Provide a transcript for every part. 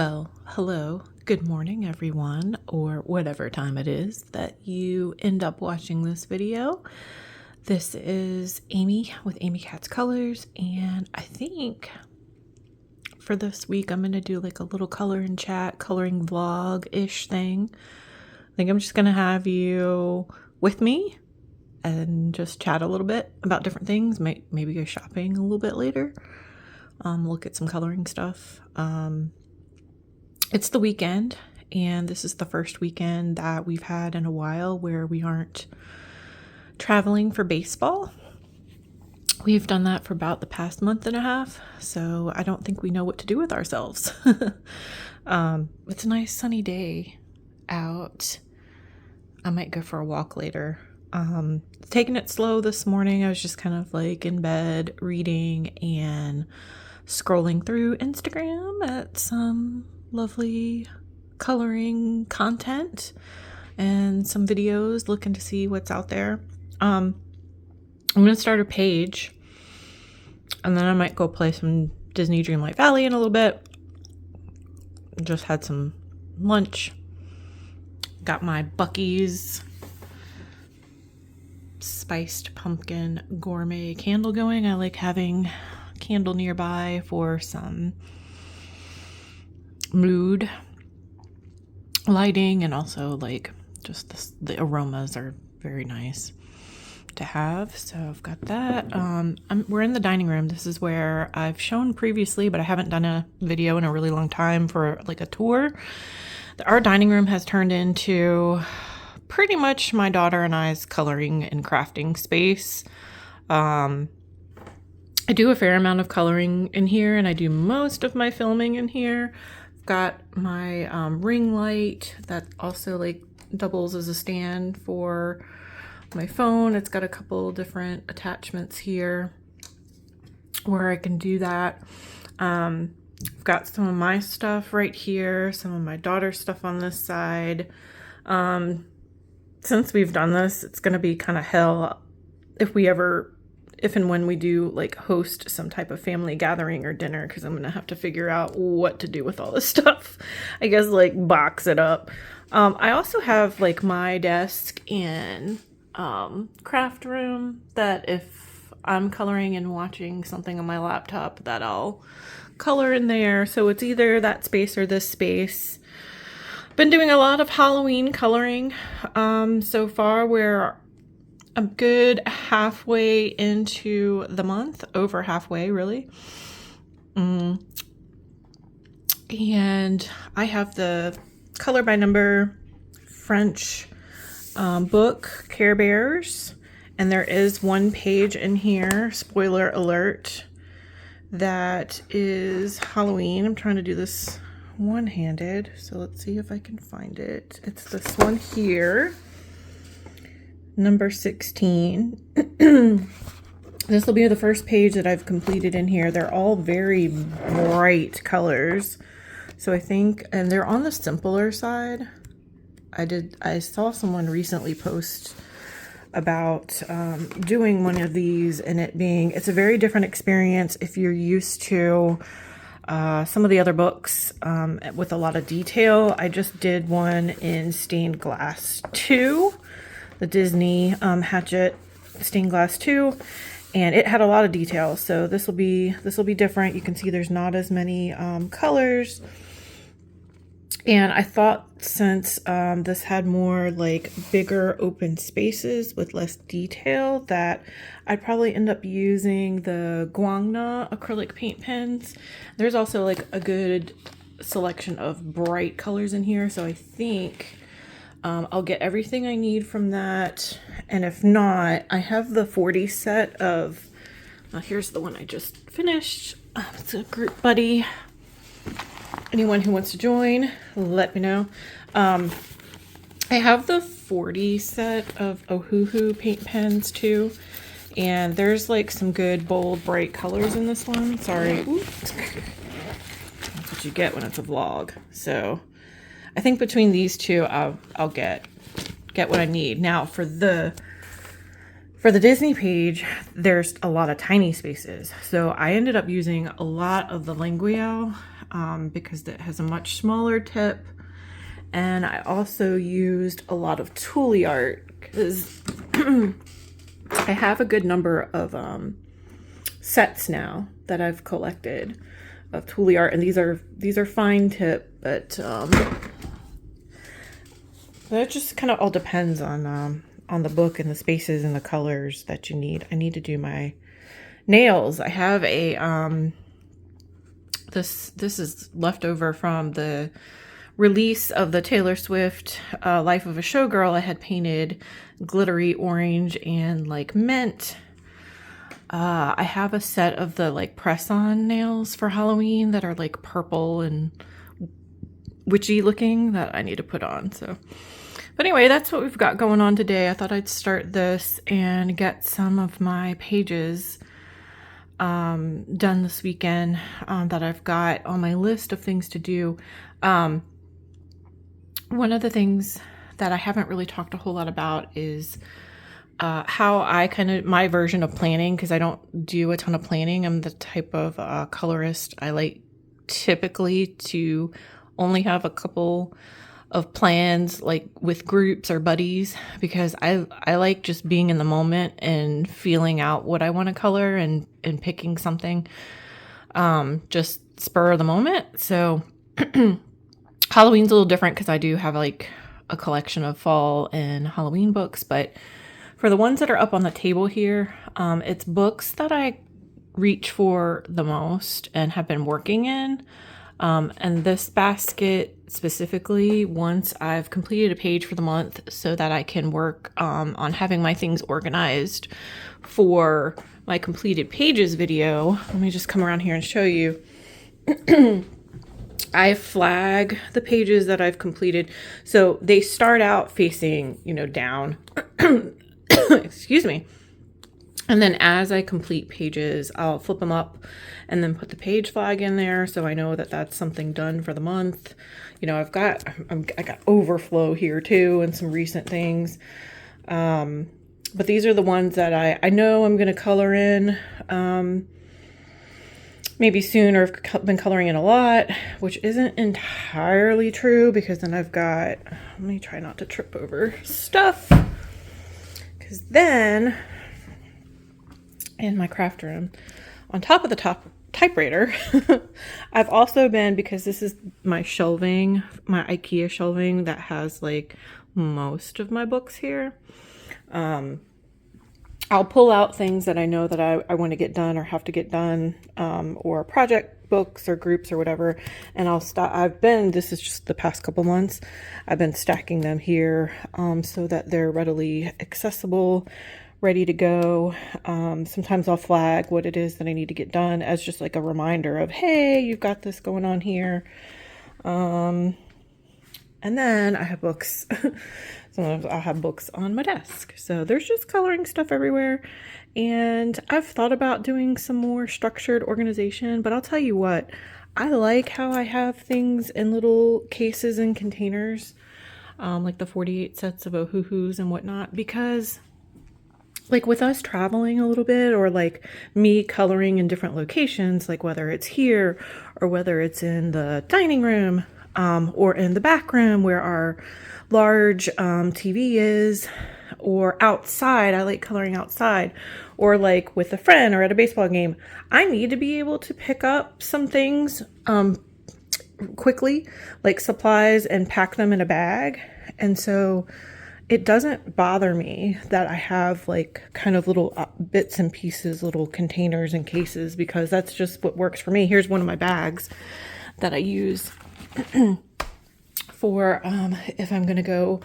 Well, hello, good morning, everyone, or whatever time it is that you end up watching this video. This is Amy with Amy Cat's Colors, and I think for this week I'm going to do like a little color and chat, coloring vlog-ish thing. I think I'm just going to have you with me and just chat a little bit about different things, maybe go shopping a little bit later, look at some coloring stuff. It's the weekend, and this is the first weekend that we've had in a while where we aren't traveling for baseball. We've done that for about the past month and a half, so I don't think we know what to do with ourselves. It's a nice sunny day out. I might go for a walk later. Taking it slow this morning. I was just kind of like in bed reading and scrolling through Instagram at some lovely coloring content and some videos, looking to see what's out there. I'm gonna start a page, and then I might go play some Disney Dreamlight Valley in a little bit. Just had some lunch. Got my Buc-ee's spiced pumpkin gourmet candle going. I like having a candle nearby for some mood lighting, and also like just the aromas are very nice to have. So I've got that. We're in the dining room. This is where I've shown previously, but I haven't done a video in a really long time for like a tour. Our dining room has turned into pretty much my daughter and I's coloring and crafting space. I do a fair amount of coloring in here, and I do most of my filming in here. I've got my ring light that also like doubles as a stand for my phone. It's got a couple different attachments here where I can do that. I've got some of my stuff right here, some of my daughter's stuff on this side. Since we've done this, it's going to be kind of hell if and when we do like host some type of family gathering or dinner, because I'm going to have to figure out what to do with all this stuff. I guess like box it up. I also have like my desk and craft room that if I'm coloring and watching something on my laptop, that I'll color in there. So it's either that space or this space. Been doing a lot of Halloween coloring so far. We're a good halfway into the month, over halfway really. And I have the color by number French book, Care Bears, and there is one page in here, spoiler alert, that is Halloween. I'm trying to do this one-handed, so let's see if I can find it. It's this one here, number 16. This will be the first page that I've completed in here. They're all very bright colors, so I think, and they're on the simpler side. I saw someone recently post about doing one of these, and it's a very different experience if you're used to some of the other books with a lot of detail. I just did one in stained glass 2, the Disney Hatchet stained glass 2, and it had a lot of detail. So this will be different. You can see there's not as many colors. And I thought since this had more like bigger open spaces with less detail, that I'd probably end up using the Guangna acrylic paint pens. There's also like a good selection of bright colors in here, so I think I'll get everything I need from that. And if not, I have the 40 set of, here's the one I just finished. It's a group buddy. Anyone who wants to join, let me know. I have the 40 set of Ohuhu paint pens too, and there's like some good bold bright colors in this one. Sorry. Oops. That's what you get when it's a vlog. So I think between these two I'll get what I need. Now for the Disney page, there's a lot of tiny spaces, so I ended up using a lot of the Linguial because it has a much smaller tip. And I also used a lot of Tooly art because I have a good number of sets now that I've collected of Tooly art, and these are fine tip, but it just kind of all depends on the book and the spaces and the colors that you need. I need to do my nails. I have a this is leftover from the release of the Taylor Swift Life of a Showgirl. I had painted glittery orange and like mint. I have a set of the like press-on nails for Halloween that are like purple and witchy looking that I need to put on. So, but anyway, that's what we've got going on today. I thought I'd start this and get some of my pages done this weekend that I've got on my list of things to do. One of the things that I haven't really talked a whole lot about is how I my version of planning, because I don't do a ton of planning. I'm the type of colorist. I like typically to only have a couple of plans, like with groups or buddies, because I like just being in the moment and feeling out what I want to color and picking something just spur of the moment. So Halloween's a little different because I do have like a collection of fall and Halloween books, but for the ones that are up on the table here, it's books that I reach for the most and have been working in. And this basket specifically, once I've completed a page for the month so that I can work on having my things organized for my completed pages video. Let me just come around here and show you. I flag the pages that I've completed. So they start out facing, down. Excuse me. And then as I complete pages, I'll flip them up and then put the page flag in there so I know that that's something done for the month. I got overflow here too and some recent things. But these are the ones that I know I'm going to color in maybe soon, or I've been coloring in a lot, which isn't entirely true because then I've got, let me try not to trip over stuff, because then in my craft room, on top of the typewriter, I've also been, because this is my shelving, my IKEA shelving that has like most of my books here. I'll pull out things that I know that I want to get done or have to get done, or project books or groups or whatever. And this is just the past couple months, I've been stacking them here so that they're readily accessible, ready to go. Sometimes I'll flag what it is that I need to get done as just like a reminder of, hey, you've got this going on here. And then I have books. Sometimes I'll have books on my desk. So there's just coloring stuff everywhere. And I've thought about doing some more structured organization, but I'll tell you what, I like how I have things in little cases and containers, like the 48 sets of Ohuhus and whatnot, because like with us traveling a little bit, or like me coloring in different locations, like whether it's here or whether it's in the dining room, or in the back room where our large TV is, or outside. I like coloring outside, or like with a friend or at a baseball game. I need to be able to pick up some things quickly, like supplies, and pack them in a bag. And so it doesn't bother me that I have like kind of little bits and pieces, little containers and cases, because that's just what works for me. Here's one of my bags that I use for if I'm gonna go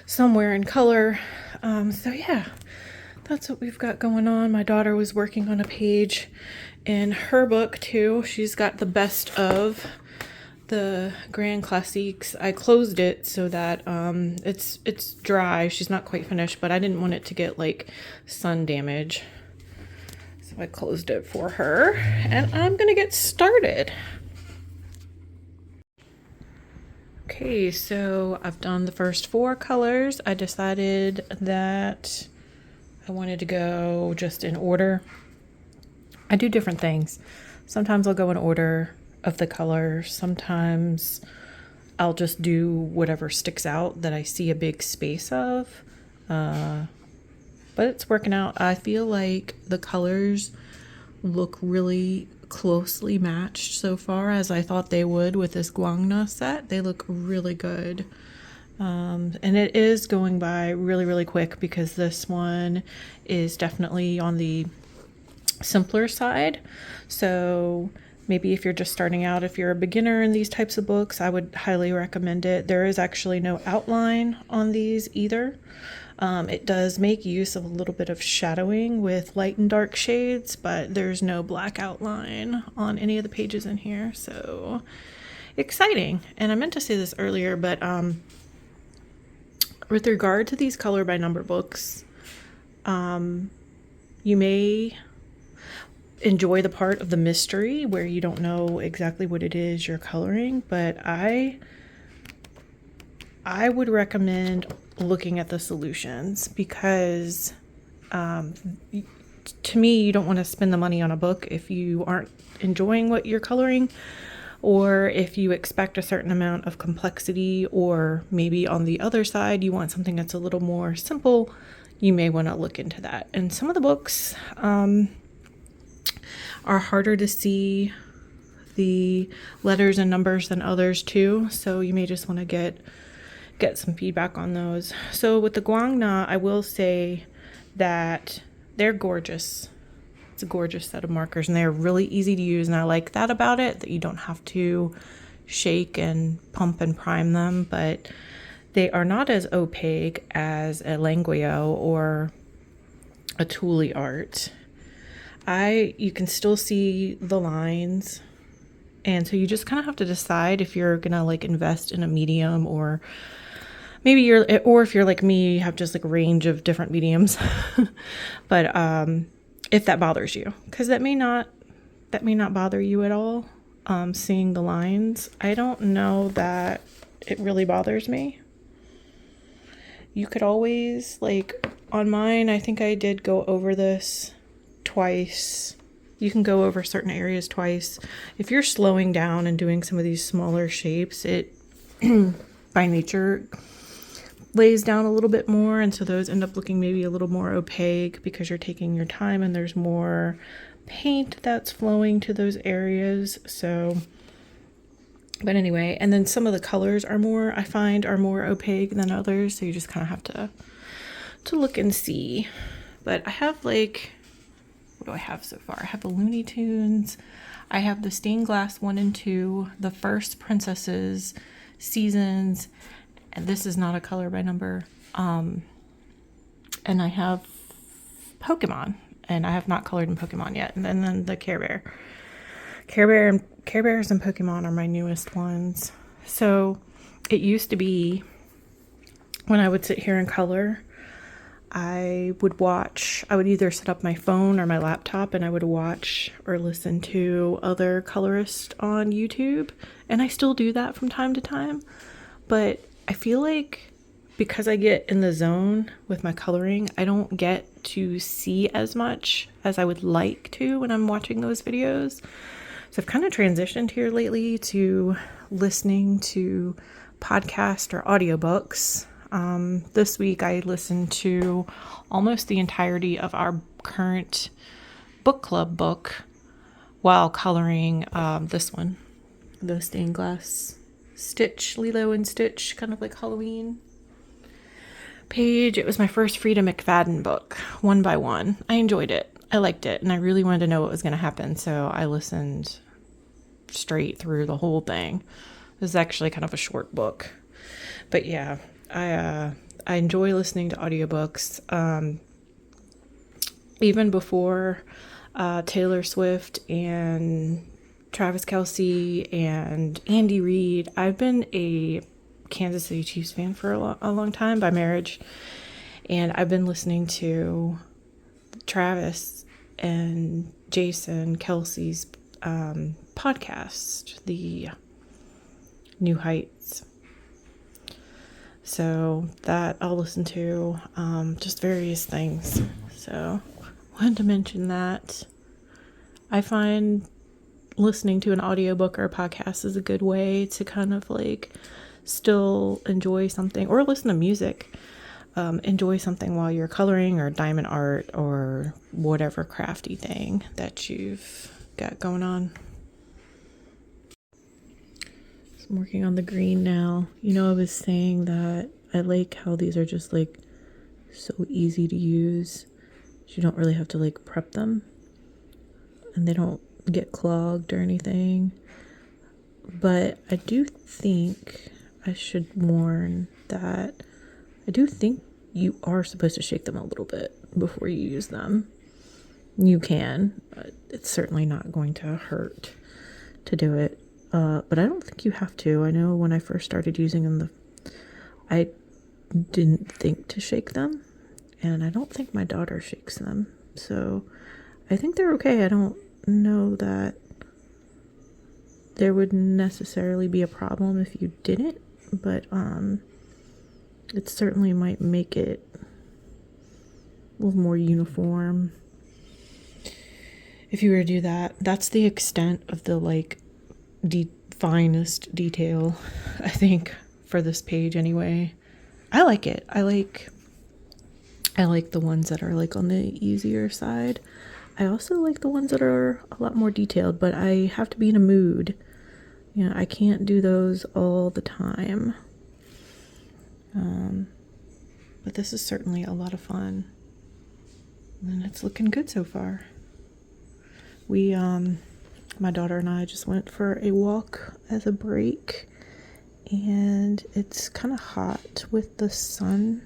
somewhere and color. So yeah, that's what we've got going on. My daughter was working on a page in her book too. She's got the best of the Grand Classiques. I closed it so that it's dry. She's not quite finished, but I didn't want it to get like sun damage, so I closed it for her, and I'm gonna get started. Okay, so I've done the first 4 colors. I decided that I wanted to go just in order. I do different things. Sometimes I'll go in order of the colors. Sometimes I'll just do whatever sticks out that I see a big space of. But it's working out. I feel like the colors look really closely matched so far, as I thought they would with this guangna set. They look really good. And it is going by really, really quick because this one is definitely on the simpler side. So maybe if you're just starting out, if you're a beginner in these types of books, I would highly recommend it. There is actually no outline on these either. It does make use of a little bit of shadowing with light and dark shades, but there's no black outline on any of the pages in here. So exciting. And I meant to say this earlier, but with regard to these color by number books, you may enjoy the part of the mystery where you don't know exactly what it is you're coloring, but I would recommend looking at the solutions because to me, you don't want to spend the money on a book if you aren't enjoying what you're coloring, or if you expect a certain amount of complexity, or maybe on the other side you want something that's a little more simple. You may want to look into that. And some of the books are harder to see the letters and numbers than others too, so you may just want to get some feedback on those. So with the guangna, I will say that they're gorgeous. It's a gorgeous set of markers, and they're really easy to use, and I like that about it, that you don't have to shake and pump and prime them, but they are not as opaque as a Languio or a Thule art. You can still see the lines, and so you just kind of have to decide if you're gonna like invest in a medium, or maybe if you're like me, you have just like a range of different mediums. But if that bothers you, because that may not bother you at all, seeing the lines. I don't know that it really bothers me. You could always, like on mine, I think I did go over this twice. You can go over certain areas twice. If you're slowing down and doing some of these smaller shapes, it by nature lays down a little bit more, and so those end up looking maybe a little more opaque because you're taking your time and there's more paint that's flowing to those areas. So, but anyway, and then some of the colors I find are more opaque than others, so you just kind of have to look and see. But I have what do I have so far? I have the Looney Tunes, I have the Stained Glass 1 and 2, the first Princesses, Seasons, and this is not a color by number. And I have Pokemon, and I have not colored in Pokemon yet. And then the Care Bear. Care Bears and Pokemon are my newest ones. So it used to be when I would sit here and color, I would either set up my phone or my laptop, and I would watch or listen to other colorists on YouTube. And I still do that from time to time. But I feel like because I get in the zone with my coloring, I don't get to see as much as I would like to when I'm watching those videos. So I've kind of transitioned here lately to listening to podcasts or audiobooks. This week I listened to almost the entirety of our current book club book while coloring this one, the Stained Glass Stitch, Lilo and Stitch, kind of like Halloween page. It was my first Frida McFadden book, one by one. I enjoyed it. I liked it, and I really wanted to know what was going to happen, so I listened straight through the whole thing. It was actually kind of a short book, but yeah, I enjoy listening to audiobooks. Even before Taylor Swift and Travis Kelce and Andy Reid, I've been a Kansas City Chiefs fan for a long time by marriage, and I've been listening to Travis and Jason Kelce's podcast, the New Heights. So that I'll listen to, just various things. So wanted to mention that. I find listening to an audiobook or a podcast is a good way to kind of like still enjoy something, or listen to music. Enjoy something while you're coloring or diamond art or whatever crafty thing that you've got going on. So I'm working on the green now. You know, I was saying that I like how these are just like so easy to use. You don't really have to like prep them, and they don't get clogged or anything. But I do think I should warn that I do think you are supposed to shake them a little bit before you use them. You can, but it's certainly not going to hurt to do it. But I don't think you have to. I know when I first started using them, I didn't think to shake them, and I don't think my daughter shakes them. So I think they're okay. I don't know that there would necessarily be a problem if you didn't, but it certainly might make it a little more uniform if you were to do that. That's the extent of the like finest detail, I think, for this page anyway. I like it. I like the ones that are like on the easier side. I also like the ones that are a lot more detailed, but I have to be in a mood. You know, I can't do those all the time. But this is certainly a lot of fun, and it's looking good so far. We, my daughter and I just went for a walk as a break, and it's kind of hot with the sun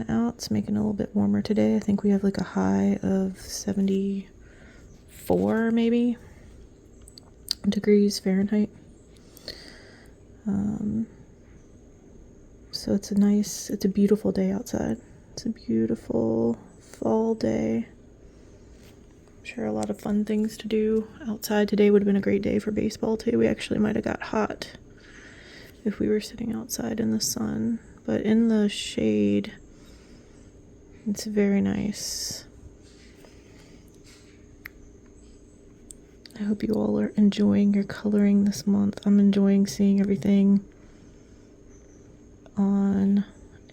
out. It's making it a little bit warmer today. I think we have like a high of 74 maybe degrees Fahrenheit. So it's a beautiful day outside. It's a beautiful fall day. I'm sure a lot of fun things to do outside. Today would have been a great day for baseball too. We actually might have got hot if we were sitting outside in the sun, but in the shade, it's very nice. I hope you all are enjoying your coloring this month. I'm enjoying seeing everything on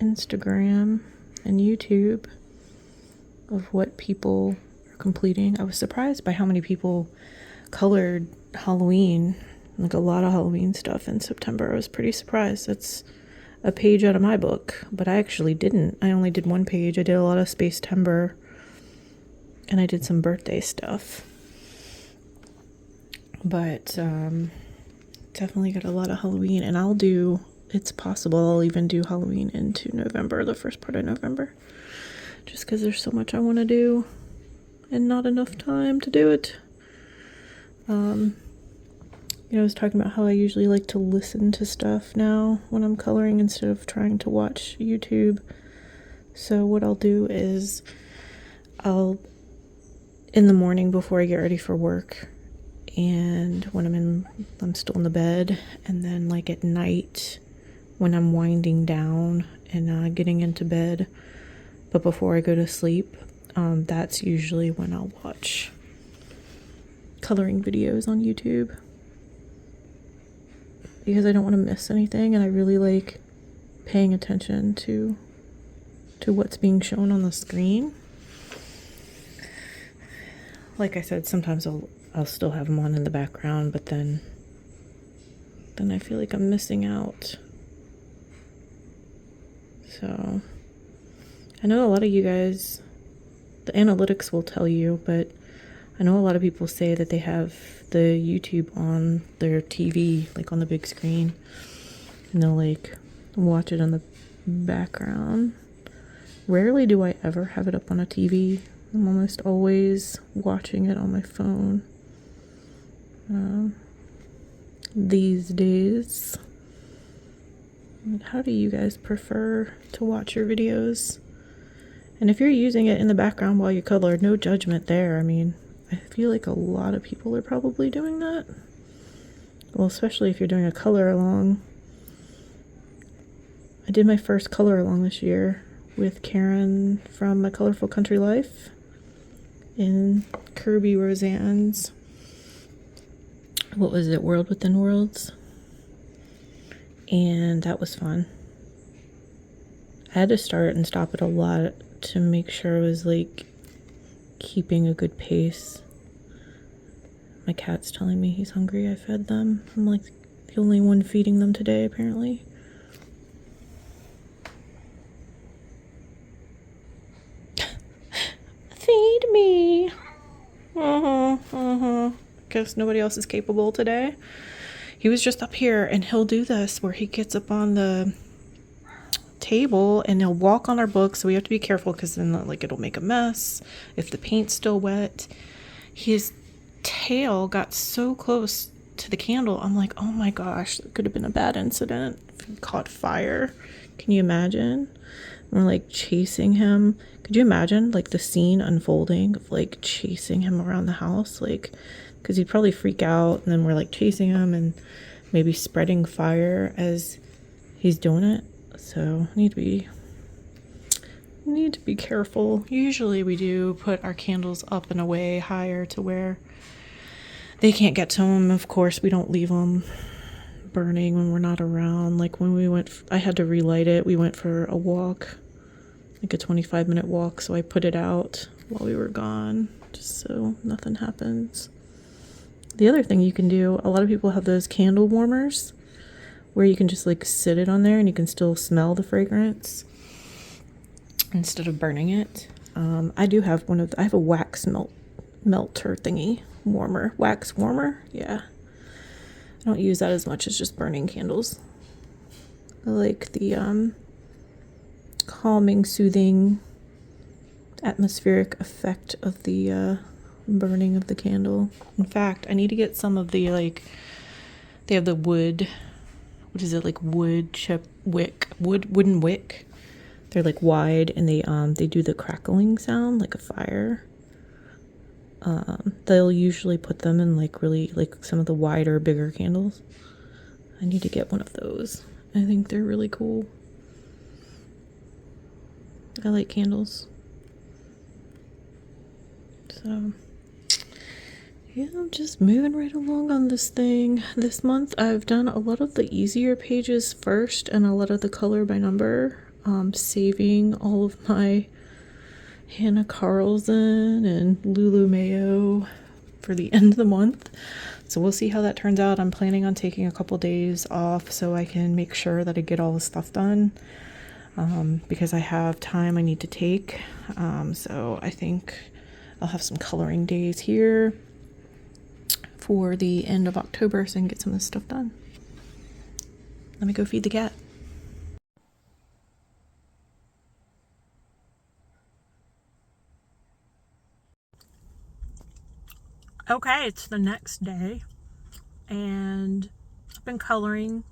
Instagram and YouTube of what people are completing. I was surprised by how many people colored Halloween, like a lot of Halloween stuff in September. I was pretty surprised. That's a page out of my book, but I actually didn't. I only did one page. I did a lot of Space Timber, and I did some birthday stuff. But definitely got a lot of Halloween, and it's possible I'll even do Halloween into November, the first part of November, just because there's so much I want to do and not enough time to do it. I was talking about how I usually like to listen to stuff now when I'm coloring instead of trying to watch YouTube. So what I'll do is in the morning before I get ready for work, and when I'm still in the bed, and then like at night when I'm winding down and getting into bed, but before I go to sleep, that's usually when I'll watch coloring videos on YouTube, because I don't want to miss anything, and I really like paying attention to what's being shown on the screen. Like I said, sometimes I'll still have them on in the background, but then I feel like I'm missing out. So I know a lot of you guys, the analytics will tell you, but I know a lot of people say that they have the YouTube on their TV, like on the big screen, and they'll like watch it on the background. Rarely do I ever have it up on a TV. I'm almost always watching it on my phone these days. How do you guys prefer to watch your videos? And if you're using it in the background while you color, no judgment there. I mean, I feel like a lot of people are probably doing that. Well, especially if you're doing a color along. I did my first color along this year with Karen from My Colorful Country Life in Kirby Roseanne's what was it, World Within Worlds, and that was fun. I had to start and stop it a lot to make sure I was like keeping a good pace. My cat's telling me he's hungry. I fed them. I'm like the only one feeding them today, apparently. Feed me. Guess nobody else is capable today. He was just up here, and he'll do this where he gets up on the table and he'll walk on our books, so we have to be careful because then like it'll make a mess if the paint's still wet. His tail got so close to the candle, I'm like, oh my gosh, that could have been a bad incident if he caught fire. Can you imagine? We're like chasing him. Could you imagine like the scene unfolding of like chasing him around the house, like, because he'd probably freak out, and then we're like chasing him and maybe spreading fire as he's doing it. So need to be careful. Usually we do put our candles up and away higher to where they can't get to them. Of course, we don't leave them burning when we're not around. Like when we went, I had to relight it. We went for a walk, like a 25-minute walk, so I put it out while we were gone just so nothing happens. The other thing you can do, a lot of people have those candle warmers where you can just like sit it on there and you can still smell the fragrance instead of burning it. I do have I have a wax melter thingy warmer, wax warmer. Yeah. I don't use that as much as just burning candles. I like the calming, soothing, atmospheric effect of the burning of the candle. In fact, I need to get some of the they have the wood, what is it, like wood chip wick, wooden wick. They're like wide, and they do the crackling sound like a fire. They'll usually put them in like really like some of the wider, bigger candles. I need to get one of those. I think they're really cool. I like candles. So yeah, I'm just moving right along on this thing. This month I've done a lot of the easier pages first and a lot of the color by number, saving all of my Hannah Carlson and Lulu Mayo for the end of the month. So we'll see how that turns out. I'm planning on taking a couple days off so I can make sure that I get all the stuff done, because I have time I need to take. So I think I'll have some coloring days here for the end of October so I can get some of this stuff done. Let me go feed the cat. Okay, it's the next day, and I've been coloring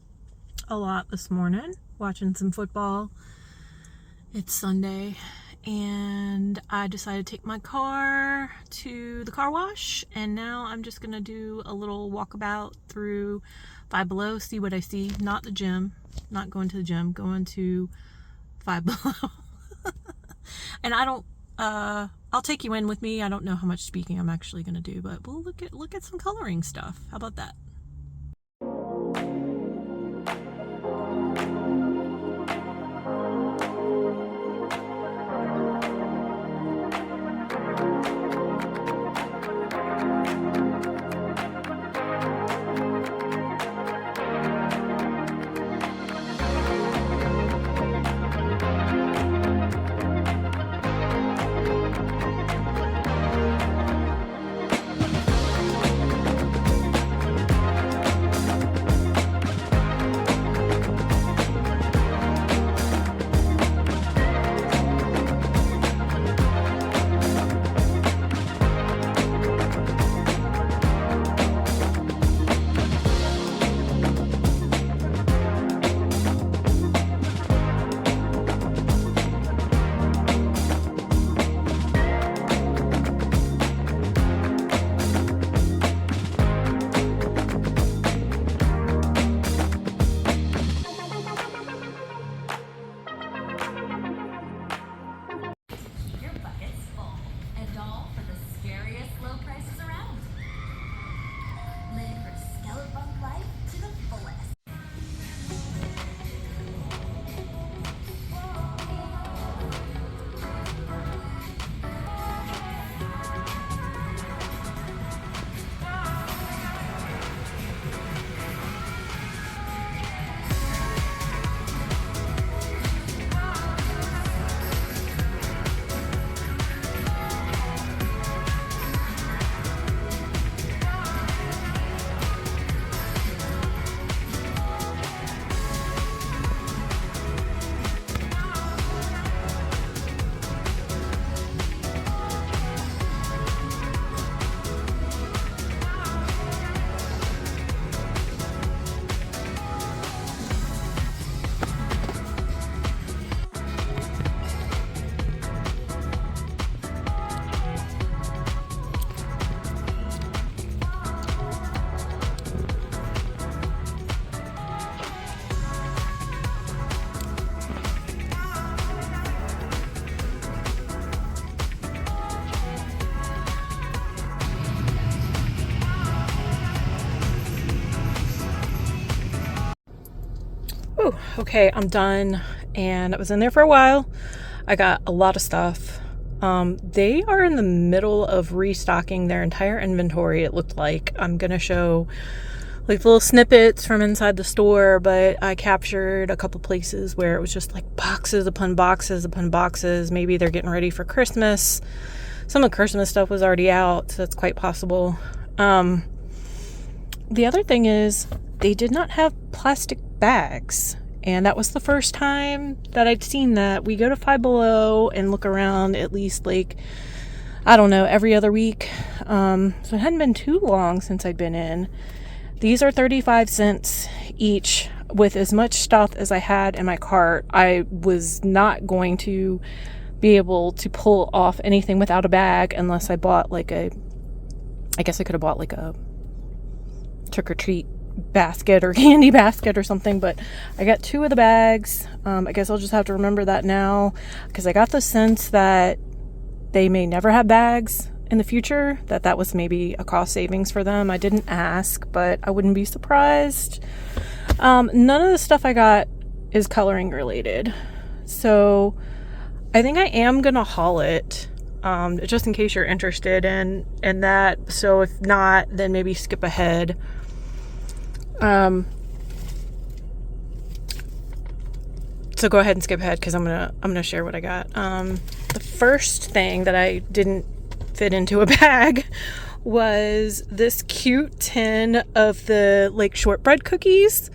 a lot this morning, watching some football. It's Sunday, and I decided to take my car to the car wash, and now I'm just gonna do a little walkabout through Five Below, see what I see. Not the gym, not going to the gym, going to Five Below. And I don't, I'll take you in with me. I don't know how much speaking I'm actually gonna do, but we'll look at some coloring stuff. How about that? Okay, I'm done, and I was in there for a while. I got a lot of stuff. They are in the middle of restocking their entire inventory, it looked like. I'm gonna show like little snippets from inside the store, but I captured a couple places where it was just like boxes upon boxes upon boxes. Maybe they're getting ready for Christmas. Some of the Christmas stuff was already out, so that's quite possible. The other thing is they did not have plastic bags, and that was the first time that I'd seen that. We go to Five Below and look around at least like, I don't know, every other week. So it hadn't been too long since I'd been in. These are 35 cents each. With as much stuff as I had in my cart, I was not going to be able to pull off anything without a bag unless I bought like I guess I could have bought like a trick-or-treat basket or candy basket or something, but I got 2 of the bags. I guess I'll just have to remember that now, because I got the sense that they may never have bags in the future, that was maybe a cost savings for them. I didn't ask, but I wouldn't be surprised. None of the stuff I got is coloring related, so I think I am gonna haul it, just in case you're interested in that. So if not, then maybe skip ahead. So go ahead and skip ahead, because I'm gonna share what I got. The first thing that I didn't fit into a bag was this cute tin of the like shortbread cookies.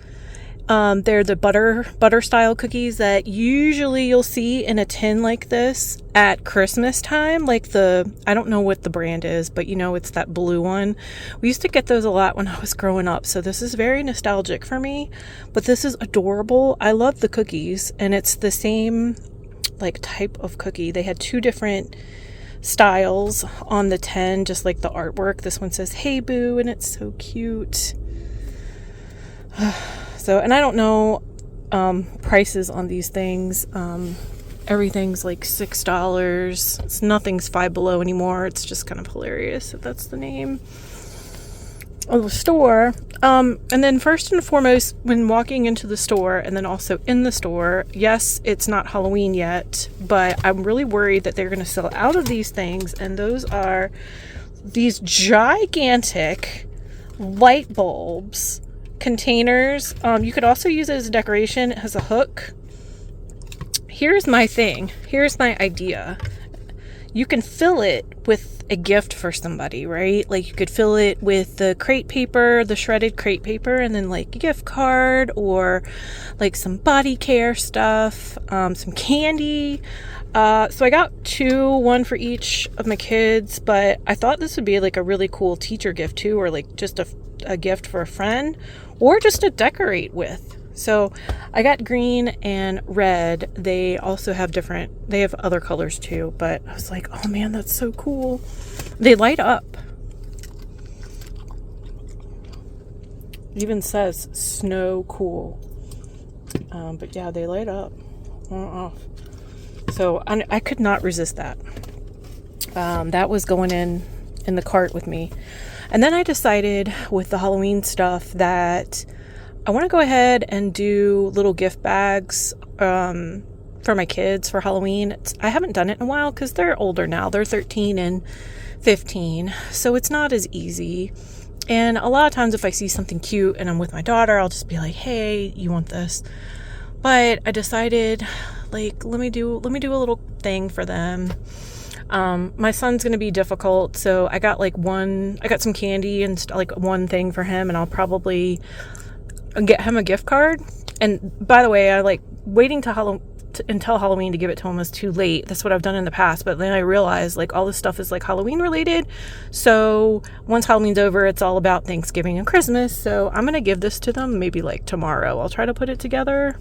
They're the butter style cookies that usually you'll see in a tin like this at Christmas time. Like I don't know what the brand is, but it's that blue one. We used to get those a lot when I was growing up, so this is very nostalgic for me, but this is adorable. I love the cookies, and it's the same like type of cookie. They had 2 different styles on the tin, just like the artwork. This one says "Hey Boo," and it's so cute. So, and I don't know prices on these things. Everything's like $6. Nothing's Five Below anymore. It's just kind of hilarious if that's the name of the store. And then first and foremost, when walking into the store, and then also in the store, yes, it's not Halloween yet, but I'm really worried that they're going to sell out of these things. And those are these gigantic light bulbs containers. You could also use it as a decoration. It has a hook. Here's my thing. Here's my idea. You can fill it with a gift for somebody, right? Like you could fill it with the crepe paper, the shredded crepe paper, and then like a gift card, or like some body care stuff, some candy. So I got 2, one for each of my kids, but I thought this would be like a really cool teacher gift too, or like just a gift for a friend, or just to decorate with. So I got green and red. They also have they have other colors too, but I was like, oh man, that's so cool. They light up. It even says snow cool. But yeah, they light up on and off. So I could not resist that. That was going in the cart with me. And then I decided with the Halloween stuff that I want to go ahead and do little gift bags for my kids for Halloween. I haven't done it in a while because they're older now. They're 13 and 15, so it's not as easy. And a lot of times if I see something cute and I'm with my daughter, I'll just be like, hey, you want this? But I decided, like, let me do a little thing for them. My son's going to be difficult, so I got some candy and like one thing for him, and I'll probably get him a gift card. And by the way, I like waiting until Halloween to give it to him was too late. That's what I've done in the past, but then I realized like all this stuff is like Halloween related, so once Halloween's over, it's all about Thanksgiving and Christmas. So I'm going to give this to them maybe like tomorrow. I'll try to put it together,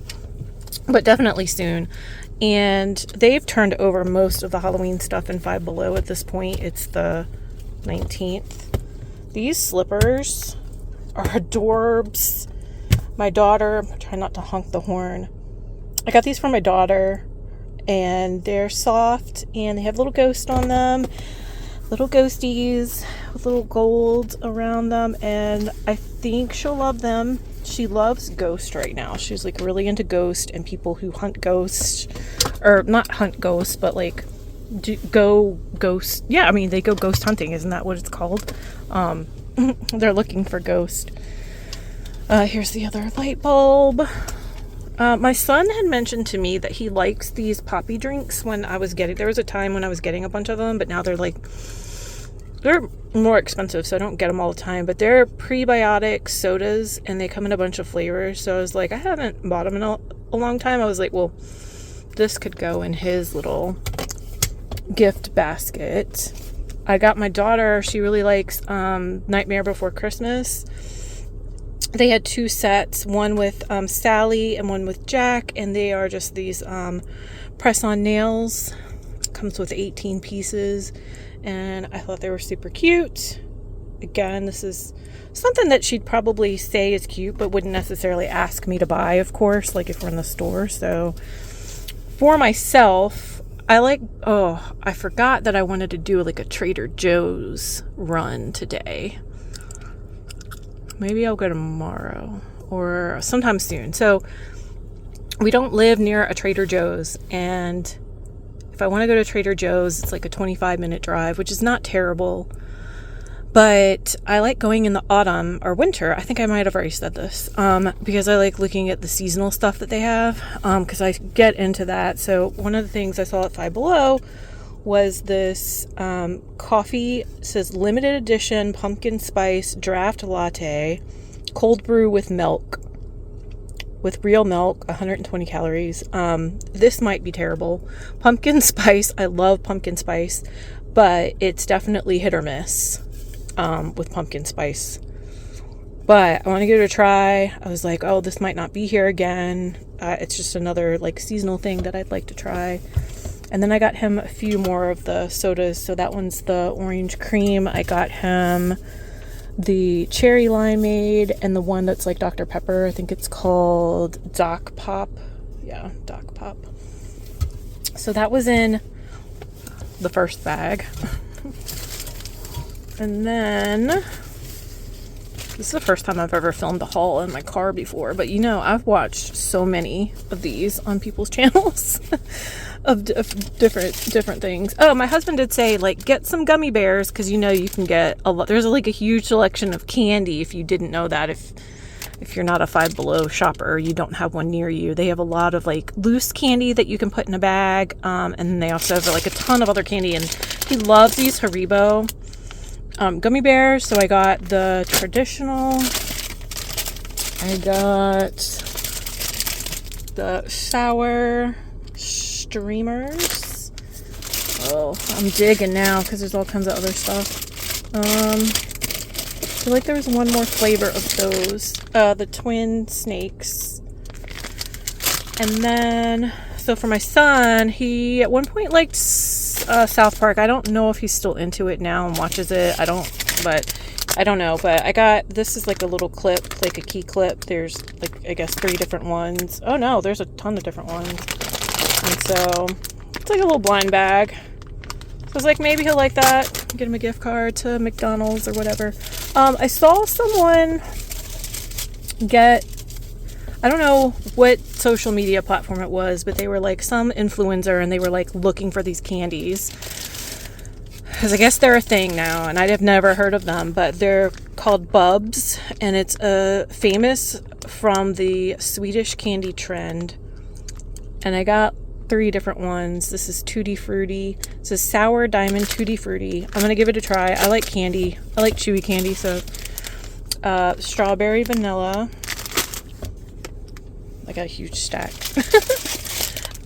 but definitely soon. And they've turned over most of the Halloween stuff in Five Below at this point. It's the 19th. These slippers are adorbs. My daughter, I'm trying not to honk the horn. I got these for my daughter, and they're soft, and they have little ghosts on them. Little ghosties with little gold around them, and I think she'll love them. She loves Ghost right now. She's like really into Ghost and people who hunt ghosts, or not hunt ghosts, but like go ghost. Yeah, I mean they go ghost hunting. Isn't that what it's called? They're looking for ghost. Here's the other light bulb. My son had mentioned to me that he likes these poppy drinks when I was getting, there was a time when I was getting a bunch of them, but now they're more expensive, so I don't get them all the time, but they're prebiotic sodas and they come in a bunch of flavors. So I was like, I haven't bought them in a long time. I was like, well, this could go in his little gift basket. I got my daughter, she really likes Nightmare Before Christmas. They had 2 sets, one with Sally and one with Jack, and they are just these press-on nails. Comes with 18 pieces, and I thought they were super cute. Again, this is something that she'd probably say is cute, but wouldn't necessarily ask me to buy, of course, like if we're in the store. So for myself, I forgot that I wanted to do like a Trader Joe's run today. Maybe I'll go tomorrow or sometime soon. So we don't live near a Trader Joe's, and if I want to go to Trader Joe's, it's like a 25-minute drive, which is not terrible. But I like going in the autumn or winter. I think I might have already said this, because I like looking at the seasonal stuff that they have, because I get into that. So one of the things I saw at Five Below was this coffee. It says limited edition pumpkin spice draft latte, cold brew with milk, with real milk, 120 calories. This might be terrible. Pumpkin spice, I love pumpkin spice, but it's definitely hit or miss with pumpkin spice. But I want to give it a try. I was like, oh, this might not be here again. It's just another like seasonal thing that I'd like to try. And then I got him a few more of the sodas. So that one's the orange cream. I got him the cherry limeade and the one that's like Dr. Pepper. I think it's called Doc Pop. Yeah, Doc Pop. So that was in the first bag. And then this is the first time I've ever filmed a haul in my car before, but you know, I've watched so many of these on people's channels of different things. Oh, my husband did say, like, get some gummy bears, because you know you can get a lot. There's like a huge selection of candy, if you didn't know that. If you're not a Five Below shopper, you don't have one near you. They have a lot of like loose candy that you can put in a bag, and they also have like a ton of other candy. And he loves these Haribo gummy bears. So I got the traditional. I got the sour streamers. Oh, I'm digging now because there's all kinds of other stuff. I feel like there was one more flavor of those. The twin snakes. And then, so for my son, he at one point liked South Park. I don't know if he's still into it now and watches it. I don't know. But I got, this is like a little clip, like a key clip. There's like, I guess 3 different ones. Oh no, there's a ton of different ones. And so it's like a little blind bag. So I was like, maybe he'll like that. Get him a gift card to McDonald's or whatever. I saw someone get, I don't know what social media platform it was, but they were like some influencer and they were like looking for these candies. Because I guess they're a thing now, and I've never heard of them, but they're called Bubs, and it's famous from the Swedish candy trend. And I got 3 different ones. This is Tutti Frutti. This is Sour Diamond Tutti Frutti. I'm going to give it a try. I like candy. I like chewy candy, so strawberry vanilla. I got a huge stack.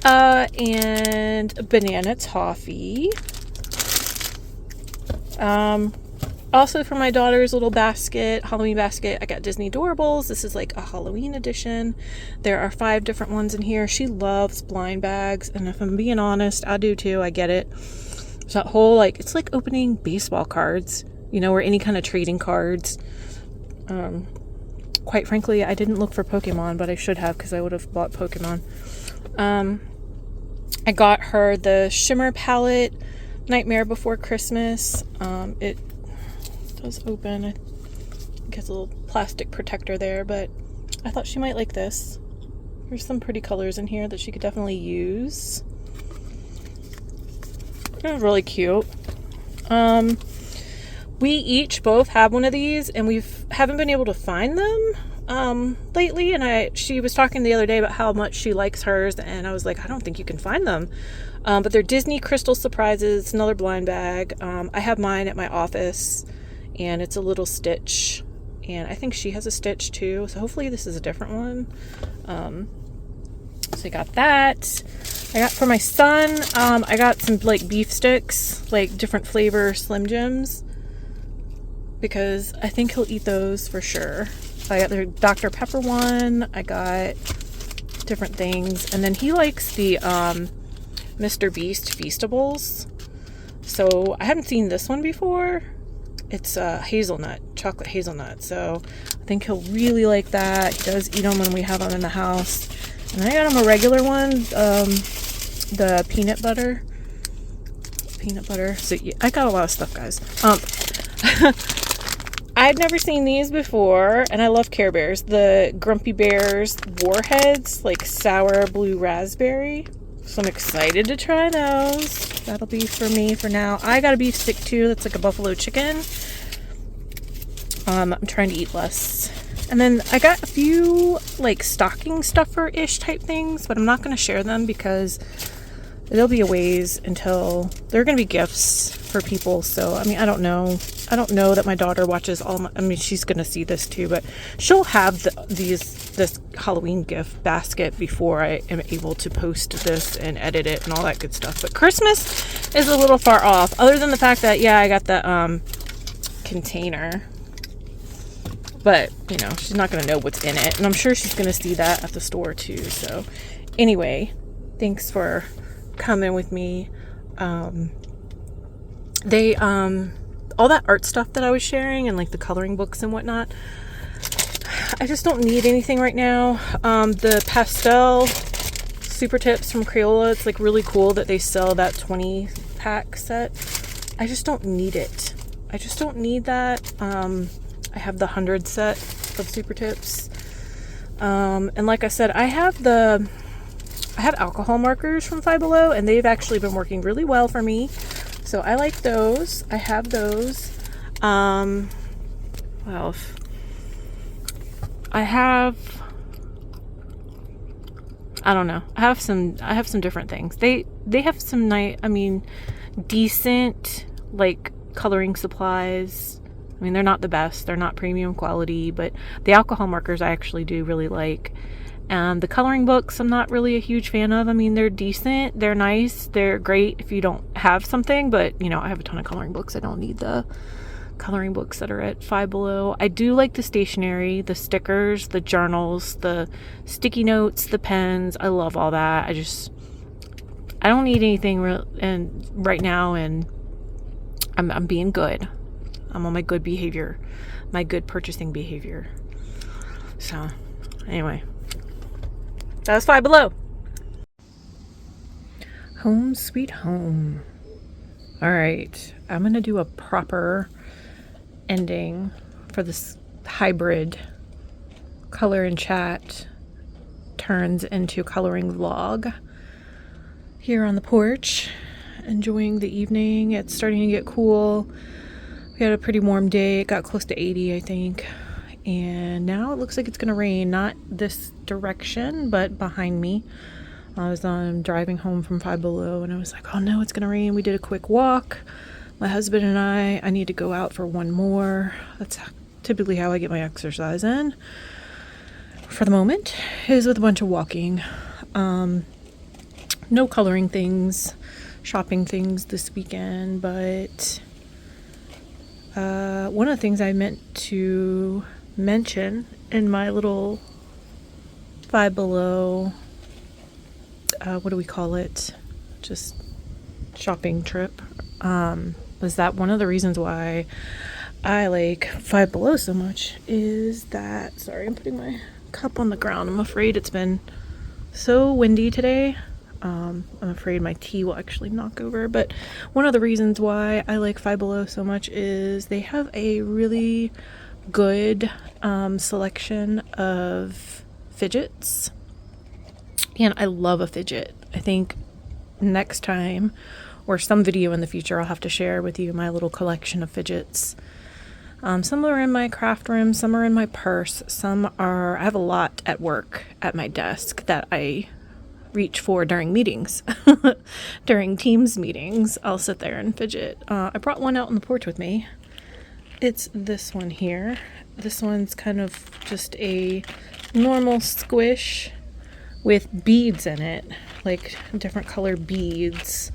And banana toffee. Also for my daughter's little basket, Halloween basket, I got Disney Doorables. This is like a Halloween edition. There are 5 different ones in here. She loves blind bags, and if I'm being honest, I do too. I get it. There's that whole, like, it's like opening baseball cards, you know, or any kind of trading cards. Quite frankly, I didn't look for Pokemon, but I should have, because I would have bought Pokemon. I got her the Shimmer palette, Nightmare Before Christmas. It does open. It gets a little plastic protector there, but I thought she might like this. There's some pretty colors in here that she could definitely use. They're really cute. We each both have one of these, and haven't been able to find them lately. And she was talking the other day about how much she likes hers, and I was like, I don't think you can find them. But they're Disney Crystal Surprises, another blind bag. I have mine at my office, and it's a little Stitch, and I think she has a Stitch too. So hopefully this is a different one. So I got that. I got for my son, I got some like beef sticks, like different flavor Slim Jims, because I think he'll eat those for sure. I got the Dr. Pepper one. I got different things. And then he likes the Mr. Beast Feastables. So I haven't seen this one before. It's hazelnut, chocolate hazelnut. So I think he'll really like that. He does eat them when we have them in the house. And I got him a regular one, the peanut butter. So yeah, I got a lot of stuff, guys. I'd never seen these before, and I love Care Bears. The Grumpy Bears Warheads, like sour blue raspberry. So I'm excited to try those. That'll be for me for now. I got a beef stick too. That's like a buffalo chicken. I'm trying to eat less. And then I got a few like stocking stuffer-ish type things, but I'm not going to share them because it'll be a ways until they're going to be gifts for people. So, I mean, I don't know that my daughter watches all my, I mean, she's going to see this too, but she'll have this Halloween gift basket before I am able to post this and edit it and all that good stuff. But Christmas is a little far off, other than the fact that, yeah, I got the container. But, you know, she's not going to know what's in it. And I'm sure she's going to see that at the store too. So, anyway, thanks for coming with me. All that art stuff that I was sharing and like the coloring books and whatnot, I just don't need anything right now. The pastel super tips from Crayola, it's like really cool that they sell that 20 pack set. I just don't need it. I just don't need that. I have the 100 set of super tips. And like I said, I have alcohol markers from Five Below, and they've actually been working really well for me. So I like those. I have those. What else? I don't know. I have some different things. They have some decent like coloring supplies. I mean, they're not the best. They're not premium quality, but the alcohol markers I actually do really like. The coloring books I'm not really a huge fan of. I mean, they're decent. They're nice. They're great if you don't have something, but, you know, I have a ton of coloring books. I don't need the coloring books that are at Five Below. I do like the stationery, the stickers, the journals, the sticky notes, the pens. I love all that. I don't need anything right now, and I'm being good. I'm on my good behavior, my good purchasing behavior. So, anyway, that was Five Below. Home sweet home. All right, I'm gonna do a proper ending for this hybrid color and chat turns into coloring vlog here on the porch, enjoying the evening. It's starting to get cool. We had a pretty warm day. It got close to 80, I think. And now it looks like it's going to rain. Not this direction, but behind me. I was driving home from Five Below, and I was like, oh no, it's going to rain. We did a quick walk. My husband and I need to go out for one more. That's typically how I get my exercise in. For the moment, is with a bunch of walking. No coloring things, shopping things this weekend, but one of the things I meant to mention in my little Five Below, what do we call it? Just shopping trip. Was that one of the reasons why I like Five Below so much is that, sorry, I'm putting my cup on the ground. I'm afraid it's been so windy today. I'm afraid my tea will actually knock over, but one of the reasons why I like Five Below so much is they have a really good selection of fidgets. And I love a fidget. I think next time or some video in the future I'll have to share with you my little collection of fidgets. Some are in my craft room, some are in my purse, I have a lot at work at my desk that I reach for during meetings. During Teams meetings, I'll sit there and fidget. I brought one out on the porch with me. It's this one here. This one's kind of just a normal squish with beads in it, like different color beads.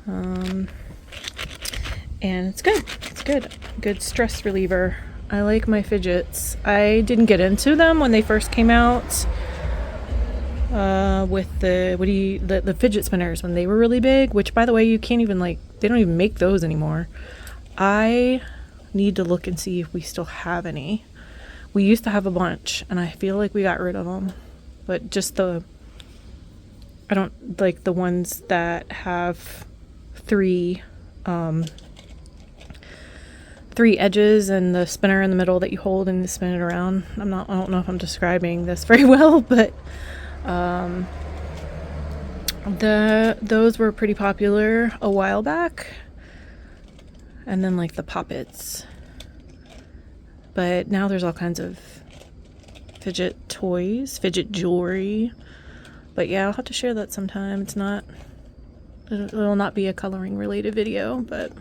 And it's good. It's good. Good stress reliever. I like my fidgets. I didn't get into them when they first came out. With the fidget spinners when they were really big, which by the way, you can't even they don't even make those anymore. I need to look and see if we still have any. We used to have a bunch and I feel like we got rid of them, but just I don't like the ones that have three edges and the spinner in the middle that you hold and spin it around. I don't know if I'm describing this very well, but those were pretty popular a while back. And then like the poppets. But now there's all kinds of fidget toys, fidget jewelry. But yeah, I'll have to share that sometime. It'll not be a coloring related video, but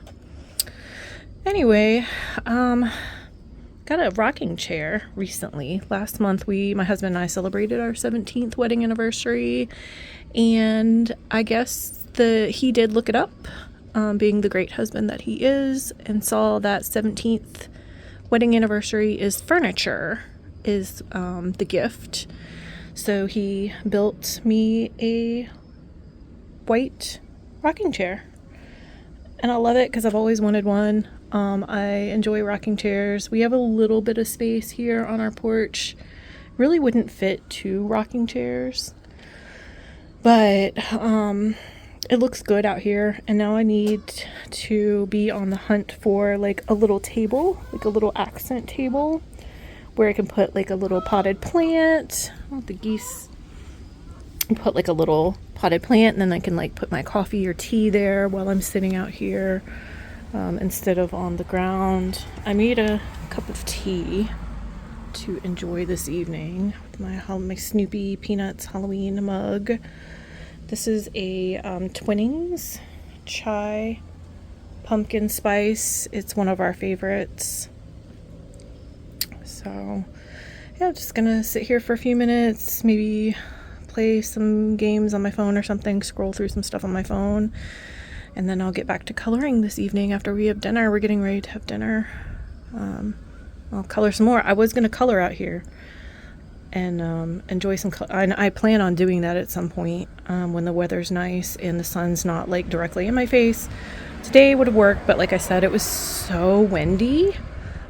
anyway, got a rocking chair recently. Last month my husband and I celebrated our 17th wedding anniversary, and I guess he did look it up, being the great husband that he is, and saw that 17th wedding anniversary is furniture, is the gift. So he built me a white rocking chair, and I love it because I've always wanted one. I enjoy rocking chairs. We have a little bit of space here on our porch. Really wouldn't fit 2 rocking chairs, but it looks good out here. And now I need to be on the hunt for like a little table, like a little accent table where I can put like a little potted plant. I want the geese. Put like a little potted plant, and then I can like put my coffee or tea there while I'm sitting out here. Instead of on the ground. I made a cup of tea to enjoy this evening with my Snoopy Peanuts Halloween mug. This is a Twinings chai pumpkin spice. It's one of our favorites. So yeah, I'm just gonna sit here for a few minutes, maybe play some games on my phone or something, scroll through some stuff on my phone. And then I'll get back to coloring this evening after we have dinner. We're getting ready to have dinner. I'll color some more. I was going to color out here and enjoy some color. I plan on doing that at some point when the weather's nice and the sun's not like directly in my face. Today would have worked, but like I said, it was so windy.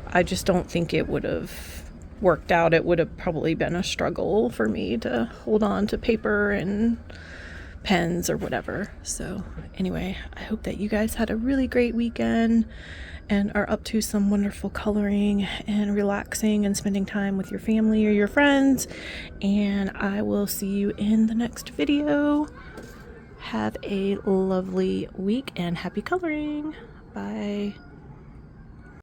I just don't think it would have worked out. It would have probably been a struggle for me to hold on to paper and pens or whatever. So anyway, I hope that you guys had a really great weekend and are up to some wonderful coloring and relaxing and spending time with your family or your friends. And I will see you in the next video. Have a lovely week and happy coloring. Bye.